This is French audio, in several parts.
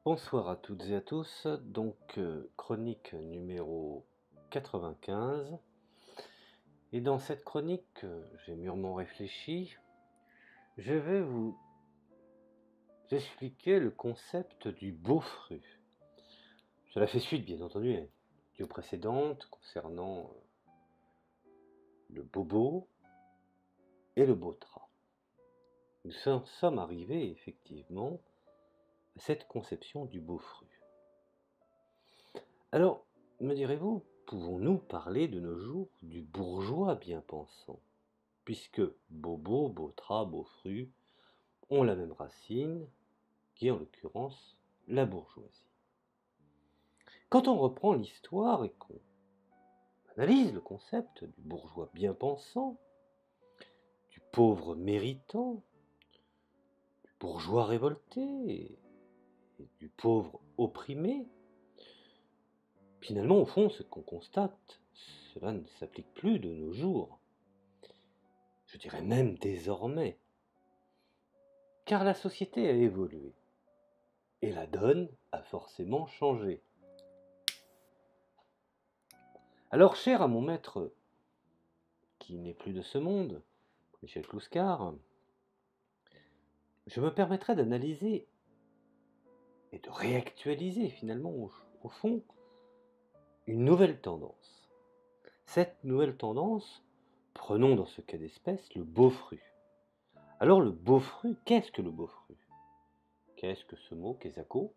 Bonsoir à toutes et à tous, chronique numéro 95. Et dans cette chronique que j'ai mûrement réfléchi, je vais vous expliquer le concept du Beaufru. Cela fait suite bien entendu à une vidéo précédente concernant le bobo et le Beautras. Nous sommes arrivés effectivement à cette conception du Beaufru. Alors, me direz-vous, pouvons-nous parler de nos jours du bourgeois bien pensant, puisque bobo, Beautras, Beaufru ont la même racine, qui est en l'occurrence la bourgeoisie. Quand on reprend l'histoire et qu'on analyse le concept du bourgeois bien pensant, du pauvre méritant, du bourgeois révolté et du pauvre opprimé, finalement, au fond, ce qu'on constate, cela ne s'applique plus de nos jours. Je dirais même désormais. Car la société a évolué. Et la donne a forcément changé. Alors, cher à mon maître, qui n'est plus de ce monde, Michel Clouscar, je me permettrai d'analyser et de réactualiser finalement, au fond, une nouvelle tendance. Cette nouvelle tendance, prenons dans ce cas d'espèce le Beaufru. Alors le Beaufru, qu'est-ce que le Beaufru? Qu'est-ce que ce mot, Quesaco?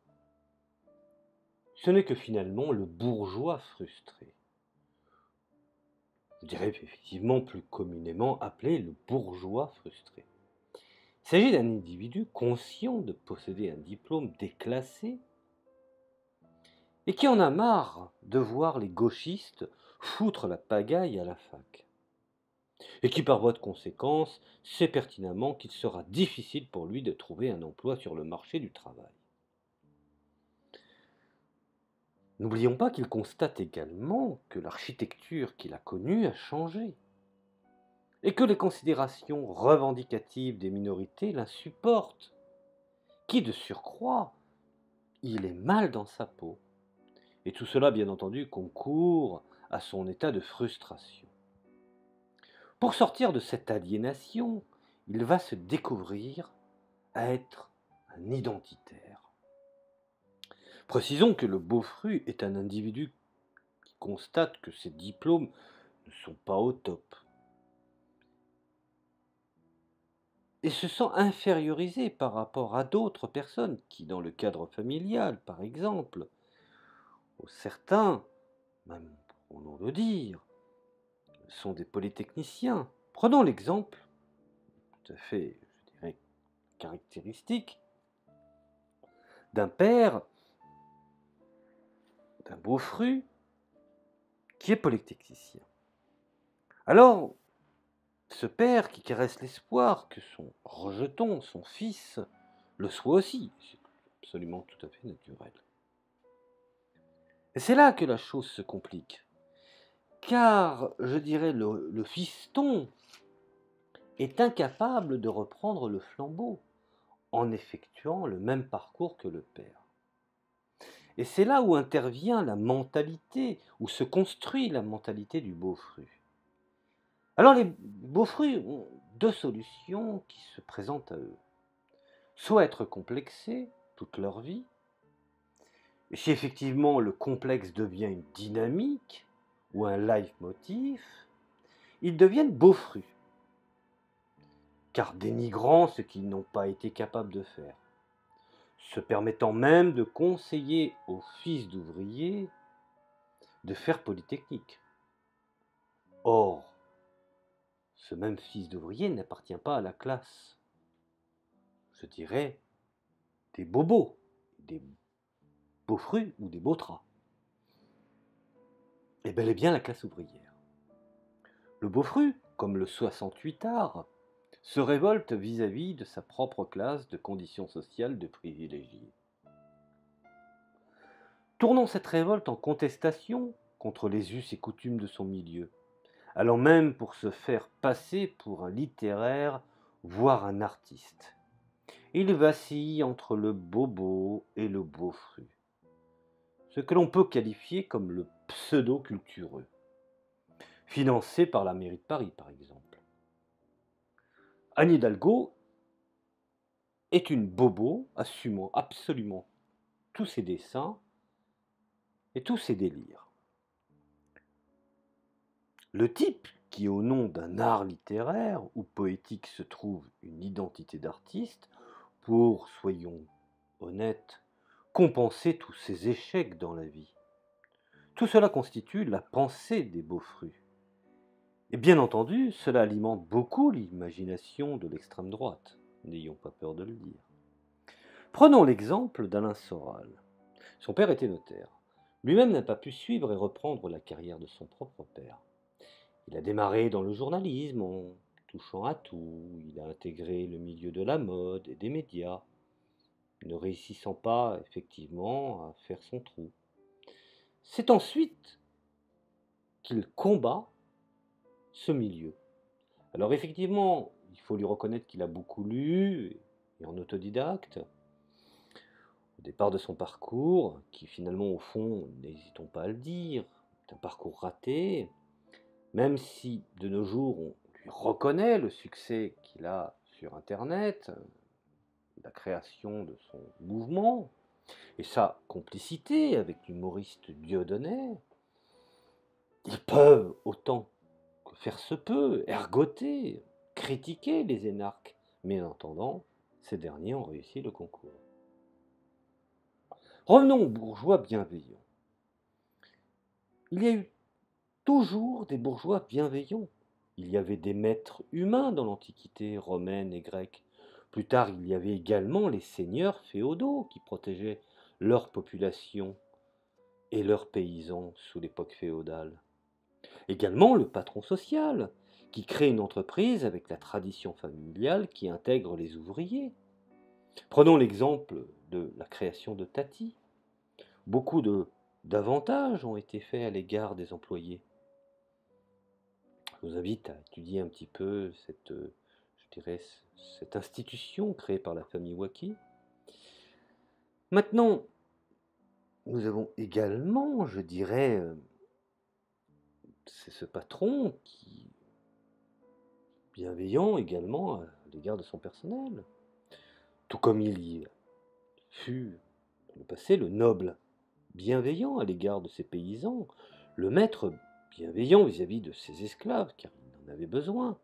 Ce n'est que finalement le bourgeois frustré. Je dirais effectivement plus communément appelé le bourgeois frustré. Il s'agit d'un individu conscient de posséder un diplôme déclassé et qui en a marre de voir les gauchistes foutre la pagaille à la fac. Et qui par voie de conséquence sait pertinemment qu'il sera difficile pour lui de trouver un emploi sur le marché du travail. N'oublions pas qu'il constate également que l'architecture qu'il a connue a changé et que les considérations revendicatives des minorités l'insupportent, qui de surcroît, il est mal dans sa peau. Et tout cela, bien entendu, concourt à son état de frustration. Pour sortir de cette aliénation, il va se découvrir à être un identitaire. Précisons que le Beaufru est un individu qui constate que ses diplômes ne sont pas au top et se sent infériorisé par rapport à d'autres personnes qui, dans le cadre familial par exemple, ou certains, même au nom de dire, sont des polytechniciens. Prenons l'exemple, tout à fait, je dirais, caractéristique, d'un père, d'un Beaufru, qui est polytechnicien. Alors, ce père qui caresse l'espoir que son rejeton, son fils, le soit aussi, c'est absolument tout à fait naturel. Et c'est là que la chose se complique. Car, je dirais, le fiston est incapable de reprendre le flambeau en effectuant le même parcours que le père. Et c'est là où intervient la mentalité, où se construit la mentalité du Beaufru. Alors les Beaufrus ont deux solutions qui se présentent à eux. Soit être complexés toute leur vie, et si effectivement le complexe devient une dynamique ou un leitmotiv, ils deviennent Beaufrus, car dénigrant ce qu'ils n'ont pas été capables de faire, se permettant même de conseiller aux fils d'ouvriers de faire Polytechnique. Or, ce même fils d'ouvrier n'appartient pas à la classe, je dirais, des bobos, des Beaufrus ou des Beautras, et bel et bien la classe ouvrière. Le Beaufru, comme le 68ard, se révolte vis-à-vis de sa propre classe de conditions sociales de privilégiés. Tournons cette révolte en contestation contre les us et coutumes de son milieu, allant même pour se faire passer pour un littéraire, voire un artiste. Il vacille entre le bobo et le beau-fru, ce que l'on peut qualifier comme le pseudo-cultureux, financé par la mairie de Paris par exemple. Anne Hidalgo est une bobo assumant absolument tous ses dessins et tous ses délires. Le type qui, au nom d'un art littéraire ou poétique, se trouve une identité d'artiste pour, soyons honnêtes, compenser tous ses échecs dans la vie. Tout cela constitue la pensée des beaux-frus. Et bien entendu, cela alimente beaucoup l'imagination de l'extrême droite, n'ayons pas peur de le dire. Prenons l'exemple d'Alain Soral. Son père était notaire. Lui-même n'a pas pu suivre et reprendre la carrière de son propre père. Il a démarré dans le journalisme en touchant à tout. Il a intégré le milieu de la mode et des médias, ne réussissant pas effectivement à faire son trou. C'est ensuite qu'il combat ce milieu. Alors effectivement, il faut lui reconnaître qu'il a beaucoup lu et en autodidacte. Au départ de son parcours, qui finalement au fond, n'hésitons pas à le dire, est un parcours raté, même si de nos jours on lui reconnaît le succès qu'il a sur Internet, la création de son mouvement et sa complicité avec l'humoriste Dieudonné, ils peuvent autant que faire se peut ergoter, critiquer les énarques, mais en attendant, ces derniers ont réussi le concours. Revenons aux bourgeois bienveillants. Il y a eu toujours des bourgeois bienveillants. Il y avait des maîtres humains dans l'Antiquité romaine et grecque. Plus tard, il y avait également les seigneurs féodaux qui protégeaient leur population et leurs paysans sous l'époque féodale. Également le patron social, qui crée une entreprise avec la tradition familiale qui intègre les ouvriers. Prenons l'exemple de la création de Tati. Beaucoup d'avantages ont été faits à l'égard des employés. Je vous invite à étudier un petit peu cette institution créée par la famille Waki. Maintenant, nous avons également, je dirais, c'est ce patron qui est bienveillant également à l'égard de son personnel. Tout comme il y fut dans le passé le noble bienveillant à l'égard de ses paysans, le maître bienveillant vis-à-vis de ses esclaves, car il en avait besoin,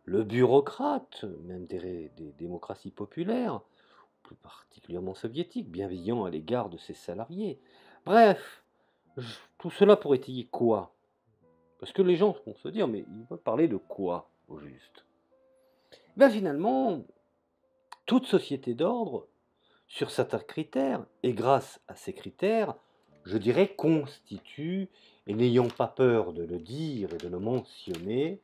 le bureaucrate, même des démocraties populaires, plus particulièrement soviétiques, bienveillant à l'égard de ses salariés. Bref, tout cela pour étayer quoi? Parce que les gens vont se dire, mais il va parler de quoi, au juste? Ben finalement, toute société d'ordre, sur certains critères, et grâce à ces critères, je dirais, constitue, et n'ayons pas peur de le dire et de le mentionner,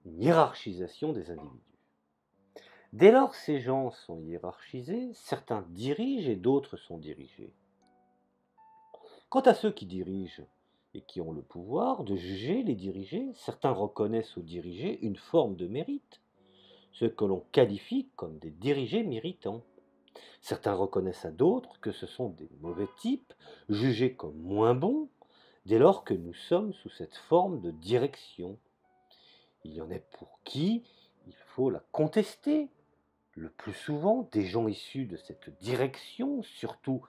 une hiérarchisation des individus. Dès lors que ces gens sont hiérarchisés, certains dirigent et d'autres sont dirigés. Quant à ceux qui dirigent et qui ont le pouvoir de juger les dirigés, certains reconnaissent aux dirigés une forme de mérite, ce que l'on qualifie comme des dirigés méritants. Certains reconnaissent à d'autres que ce sont des mauvais types, jugés comme moins bons, dès lors que nous sommes sous cette forme de direction. Il y en a pour qui il faut la contester. Le plus souvent, des gens issus de cette direction, surtout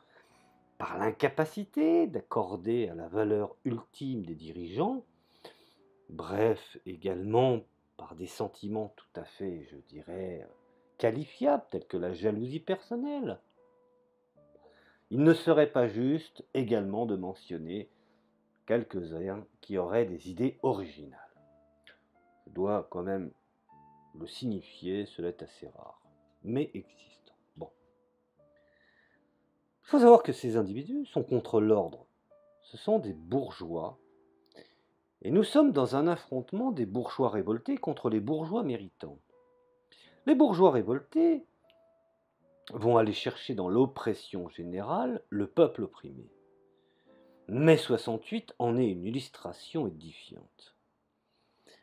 par l'incapacité d'accorder à la valeur ultime des dirigeants, bref, également par des sentiments tout à fait, je dirais, qualifiables, tels que la jalousie personnelle. Il ne serait pas juste également de mentionner quelques-uns qui auraient des idées originales. Je dois quand même le signifier, cela est assez rare, mais existant. Bon. Il faut savoir que ces individus sont contre l'ordre. Ce sont des bourgeois. Et nous sommes dans un affrontement des bourgeois révoltés contre les bourgeois méritants. Les bourgeois révoltés vont aller chercher dans l'oppression générale le peuple opprimé. Mai 68 en est une illustration édifiante.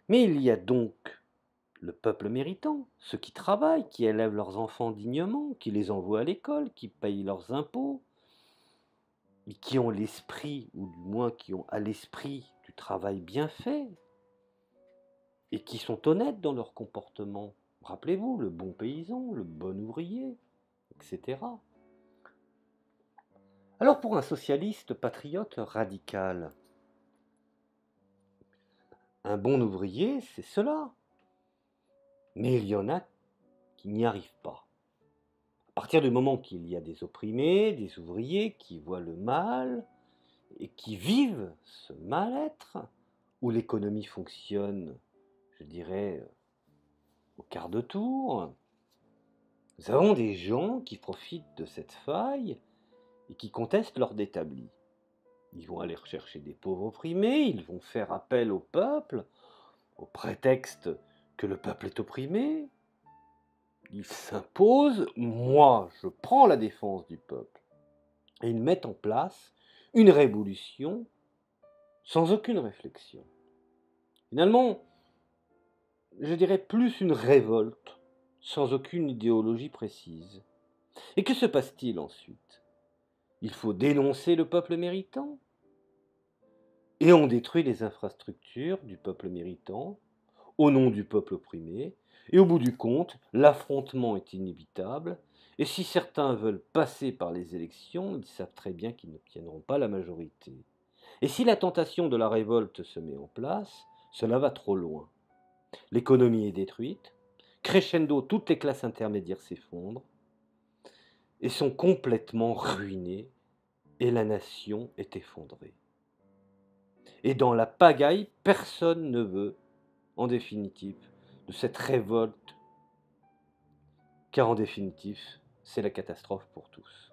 Mais il y a donc le peuple méritant, ceux qui travaillent, qui élèvent leurs enfants dignement, qui les envoient à l'école, qui payent leurs impôts, et qui ont l'esprit, ou du moins qui ont à l'esprit du travail bien fait, et qui sont honnêtes dans leur comportement. Rappelez-vous, le bon paysan, le bon ouvrier, etc. Alors pour un socialiste patriote radical, un bon ouvrier, c'est cela. Mais il y en a qui n'y arrivent pas. À partir du moment qu'il y a des opprimés, des ouvriers qui voient le mal et qui vivent ce mal-être, où l'économie fonctionne, je dirais, au quart de tour, nous avons des gens qui profitent de cette faille et qui contestent l'ordre établi. Ils vont aller rechercher des pauvres opprimés, ils vont faire appel au peuple, au prétexte que le peuple est opprimé. Ils s'imposent, moi je prends la défense du peuple. Et ils mettent en place une révolution sans aucune réflexion. Finalement, je dirais plus une révolte, sans aucune idéologie précise. Et que se passe-t-il ensuite? Il faut dénoncer le peuple méritant, et on détruit les infrastructures du peuple méritant, au nom du peuple opprimé, et au bout du compte, l'affrontement est inévitable, et si certains veulent passer par les élections, ils savent très bien qu'ils n'obtiendront pas la majorité. Et si la tentation de la révolte se met en place, cela va trop loin. L'économie est détruite, crescendo, toutes les classes intermédiaires s'effondrent, et sont complètement ruinées, et la nation est effondrée. Et dans la pagaille, personne ne veut, en définitive, de cette révolte, car en définitive, c'est la catastrophe pour tous.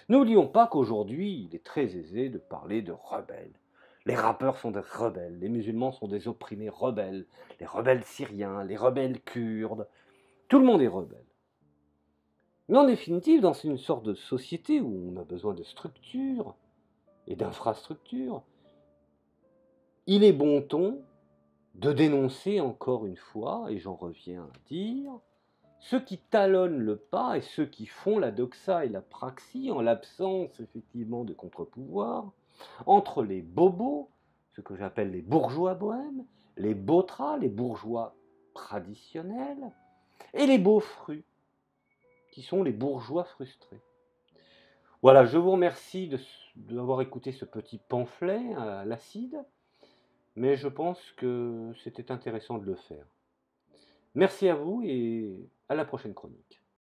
N'oublions pas qu'aujourd'hui, il est très aisé de parler de rebelles. Les rappeurs sont des rebelles, les musulmans sont des opprimés rebelles, les rebelles syriens, les rebelles kurdes, tout le monde est rebelle. Mais en définitive, dans une sorte de société où on a besoin de structures et d'infrastructures, il est bon ton de dénoncer encore une fois, et j'en reviens à dire, ceux qui talonnent le pas et ceux qui font la doxa et la praxie en l'absence effectivement de contre-pouvoir, entre les bobos, ce que j'appelle les bourgeois bohèmes, les botras, les bourgeois traditionnels, et les beaufrus, qui sont les bourgeois frustrés. Voilà, je vous remercie d'avoir écouté ce petit pamphlet à l'acide, mais je pense que c'était intéressant de le faire. Merci à vous et à la prochaine chronique.